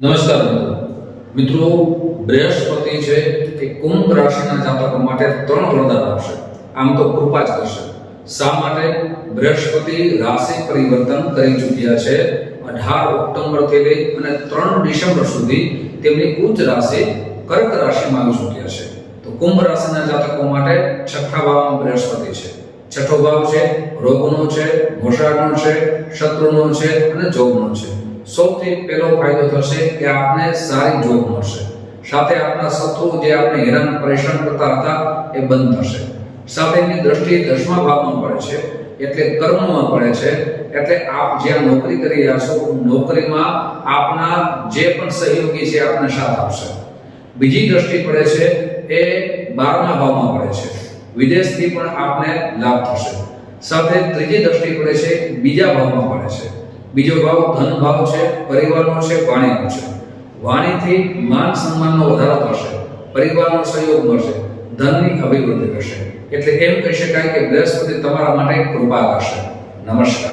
નમસ્કાર મિત્રો બૃહસ્પતિ છે એ કુંભ રાશિના જાતકો માટે 3 વરદાન આપશે। આમ તો કૃપા જ કરશે। શા માટે? બૃહસ્પતિ રાશિ પરિવર્તન કરી ચૂક્યા છે। 18 ઓક્ટોબર થી લઈ અને 3 ડિસેમ્બર સુધી તેમની ઉચ્ચ રાશિ કર્ક રાશિમાં આવી ચૂક્યા છે। તો કુંભ રાશિના જાતકો માટે છઠ્ઠા ભાવમાં બૃહસ્પતિ છે। છઠ્ઠો ભાવ છે રોગનો છે, મોસાળનો છે, શત્રુનો છે અને જોબનો છે। સૌથી પહેલો ફાયદો થશે કે આપને સારી જોબ મળશે। સાથે આપના શત્રુ જે આપને હેરાન પરેશાન કરતા હતા એ બંધ થશે। સાથે એની દ્રષ્ટિ 10મા ભાવમાં પડે છે એટલે કર્મમાં પડે છે એટલે આપ જ્યાં નોકરી કરી રહ્યા છો નોકરીમાં આપના જે પણ સહયોગી છે આપને સાથ આપશે। બીજી દ્રષ્ટિ પડે છે એ 12મા ભાવમાં પડે છે, વિદેશથી પણ આપને લાભ થશે। સાથે ત્રીજી દ્રષ્ટિ પડે છે બીજા ભાવમાં પડે છે। બીજો ભાવ ધન ભાવ છે, પરિવારનો છે, વાણીનો છે। વાણીથી માન સન્માનનો વધારો થશે, પરિવારનો સહયોગ મળશે, ધનની અભિવૃદ્ધિ થશે। એટલે એમ કહી શકાય કે બૃહસ્પતિ તમારા માટે કૃપા કરશે। નમસ્કાર।